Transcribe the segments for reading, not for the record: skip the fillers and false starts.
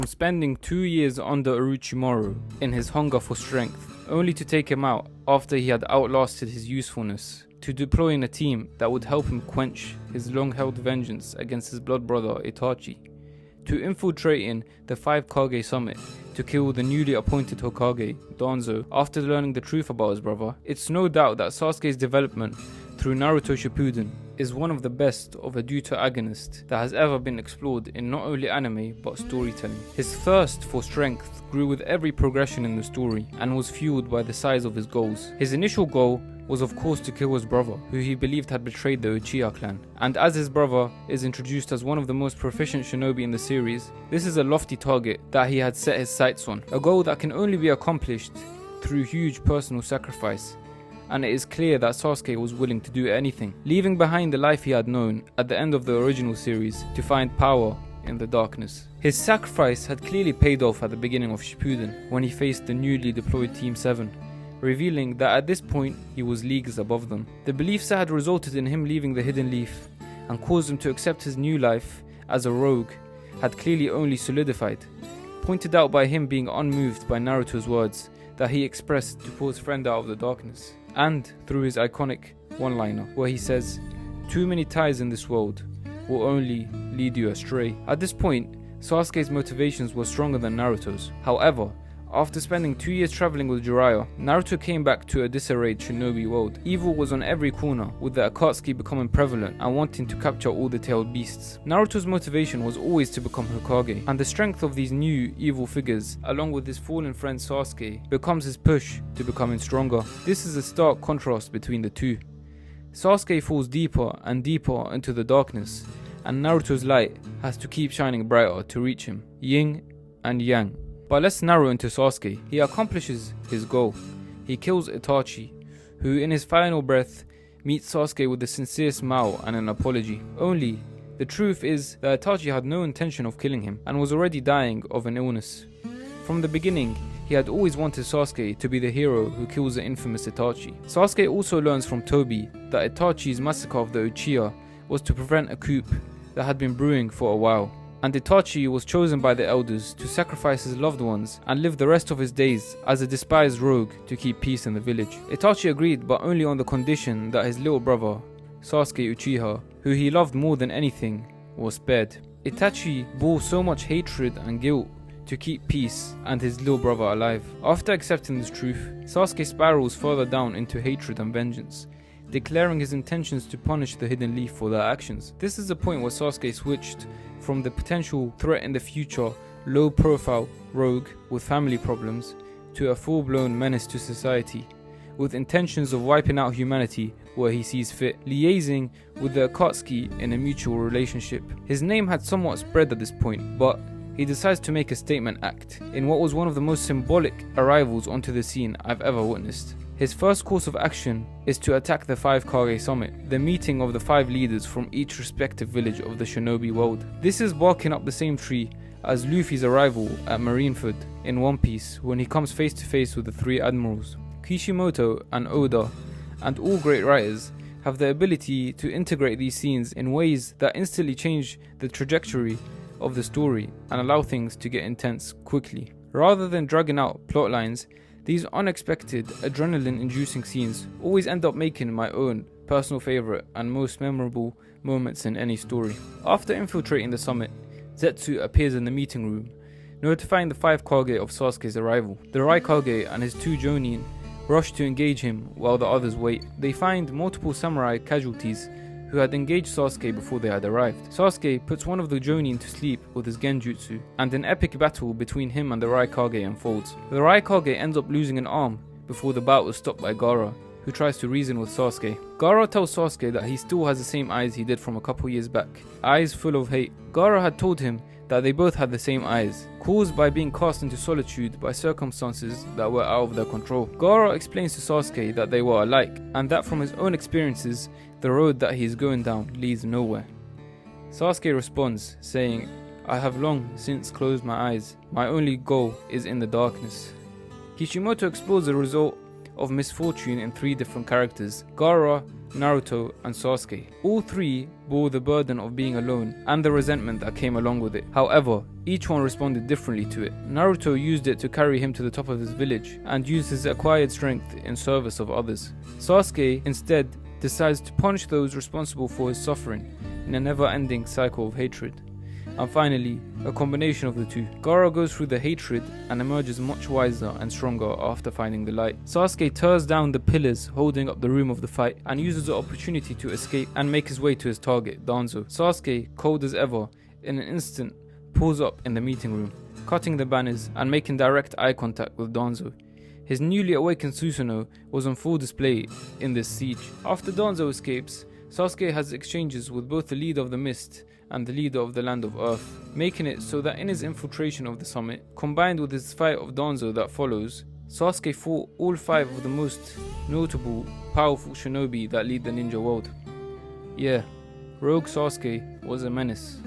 from spending 2 years under Orochimaru in his hunger for strength, only to take him out after he had outlasted his usefulness, to deploying a team that would help him quench his long-held vengeance against his blood brother Itachi, to infiltrating the 5 Kage summit to kill the newly appointed Hokage Danzo after learning the truth about his brother. It's no doubt that Sasuke's development through Naruto Shippuden is one of the best of a deuteragonist that has ever been explored in not only anime but storytelling. His thirst for strength grew with every progression in the story and was fueled by the size of his goals. His initial goal was of course to kill his brother, who he believed had betrayed the Uchiha clan. And as his brother is introduced as one of the most proficient shinobi in the series, this is a lofty target that he had set his sights on, a goal that can only be accomplished through huge personal sacrifice. And it is clear that Sasuke was willing to do anything, leaving behind the life he had known at the end of the original series to find power in the darkness. His sacrifice had clearly paid off at the beginning of Shippuden when he faced the newly deployed Team 7, revealing that at this point he was leagues above them. The beliefs that had resulted in him leaving the Hidden Leaf and caused him to accept his new life as a rogue had clearly only solidified, pointed out by him being unmoved by Naruto's words that he expressed to pull his friend out of the darkness, and through his iconic one-liner where he says, "Too many ties in this world will only lead you astray." At this point, Sasuke's motivations were stronger than Naruto's. However, after spending 2 years traveling with Jiraiya, Naruto came back to a disarrayed shinobi world. Evil was on every corner, with the Akatsuki becoming prevalent and wanting to capture all the tailed beasts. Naruto's motivation was always to become Hokage, and the strength of these new evil figures, along with his fallen friend Sasuke, becomes his push to becoming stronger. This is a stark contrast between the two. Sasuke falls deeper and deeper into the darkness, and Naruto's light has to keep shining brighter to reach him. Yin and Yang. But let's narrow into Sasuke. He accomplishes his goal. He kills Itachi, who in his final breath meets Sasuke with a sincere smile and an apology. Only, the truth is that Itachi had no intention of killing him and was already dying of an illness. From the beginning, he had always wanted Sasuke to be the hero who kills the infamous Itachi. Sasuke also learns from Tobi that Itachi's massacre of the Uchiha was to prevent a coup that had been brewing for a while, and Itachi was chosen by the elders to sacrifice his loved ones and live the rest of his days as a despised rogue to keep peace in the village. Itachi agreed, but only on the condition that his little brother, Sasuke Uchiha, who he loved more than anything, was spared. Itachi bore so much hatred and guilt to keep peace and his little brother alive. After accepting this truth, Sasuke spirals further down into hatred and vengeance, declaring his intentions to punish the Hidden Leaf for their actions. This is the point where Sasuke switched from the potential threat in the future, low-profile rogue with family problems, to a full-blown menace to society, with intentions of wiping out humanity where he sees fit, liaising with the Akatsuki in a mutual relationship. His name had somewhat spread at this point, but he decides to make a statement act in what was one of the most symbolic arrivals onto the scene I've ever witnessed. His first course of action is to attack the 5 Kage summit, the meeting of the 5 leaders from each respective village of the shinobi world. This is barking up the same tree as Luffy's arrival at Marineford in One Piece when he comes face to face with the 3 admirals. Kishimoto and Oda, and all great writers, have the ability to integrate these scenes in ways that instantly change the trajectory of the story and allow things to get intense quickly. Rather than dragging out plot lines, these unexpected, adrenaline-inducing scenes always end up making my own personal favourite and most memorable moments in any story. After infiltrating the summit, Zetsu appears in the meeting room, notifying the 5 Kage of Sasuke's arrival. The Raikage and his 2 Jonin rush to engage him while the others wait. They find multiple samurai casualties who had engaged Sasuke before they had arrived. Sasuke puts one of the Jonin to sleep with his genjutsu, and an epic battle between him and the Raikage unfolds. The Raikage ends up losing an arm before the bout was stopped by Gaara, who tries to reason with Sasuke. Gaara tells Sasuke that he still has the same eyes he did from a couple years back, eyes full of hate. Gaara had told him that they both had the same eyes, caused by being cast into solitude by circumstances that were out of their control. Gaara explains to Sasuke that they were alike, and that from his own experiences, the road that he is going down leads nowhere. Sasuke responds, saying, "I have long since closed my eyes. My only goal is in the darkness." Kishimoto explores the result of misfortune in 3 different characters: Gaara, Naruto, and Sasuke. All three bore the burden of being alone and the resentment that came along with it. However, each one responded differently to it. Naruto used it to carry him to the top of his village and used his acquired strength in service of others. Sasuke, instead, decides to punish those responsible for his suffering in a never-ending cycle of hatred. And finally, a combination of the two. Gaara goes through the hatred and emerges much wiser and stronger after finding the light. Sasuke tears down the pillars holding up the room of the fight and uses the opportunity to escape and make his way to his target, Danzo. Sasuke, cold as ever, in an instant pulls up in the meeting room, cutting the banners and making direct eye contact with Danzo. His newly awakened Susanoo was on full display in this siege. After Danzo escapes, Sasuke has exchanges with both the leader of the Mist and the leader of the Land of Earth, making it so that in his infiltration of the summit, combined with his fight of Danzo that follows, Sasuke fought all 5 of the most notable, powerful shinobi that lead the ninja world. Yeah, Rogue Sasuke was a menace.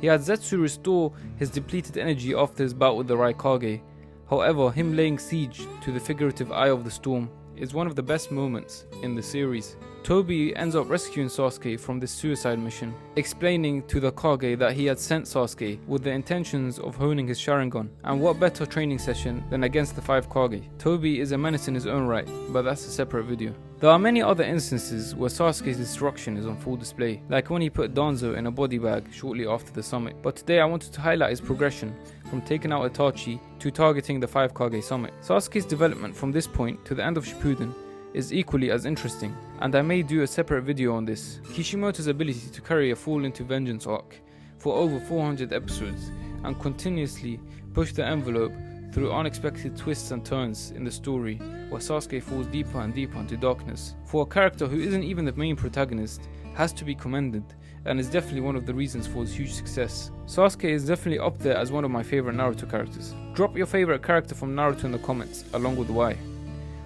He had Zetsu restore his depleted energy after his bout with the Raikage. However, him laying siege to the figurative Eye of the Storm is one of the best moments in the series. Tobi ends up rescuing Sasuke from this suicide mission, explaining to the Kage that he had sent Sasuke with the intentions of honing his Sharingan, and what better training session than against the 5 Kage. Tobi is a menace in his own right, but that's a separate video. There are many other instances where Sasuke's destruction is on full display, like when he put Danzo in a body bag shortly after the summit, but today I wanted to highlight his progression from taking out Itachi to targeting the 5 Kage summit. Sasuke's development from this point to the end of Shippuden is equally as interesting, and I may do a separate video on this. Kishimoto's ability to carry a Fall into Vengeance arc for over 400 episodes and continuously push the envelope through unexpected twists and turns in the story where Sasuke falls deeper and deeper into darkness, for a character who isn't even the main protagonist, has to be commended and is definitely one of the reasons for his huge success. Sasuke is definitely up there as one of my favorite Naruto characters. Drop your favorite character from Naruto in the comments along with why.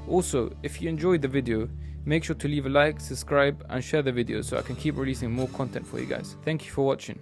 Also, if you enjoyed the video, make sure to leave a like, subscribe and share the video so I can keep releasing more content for you guys. Thank you for watching.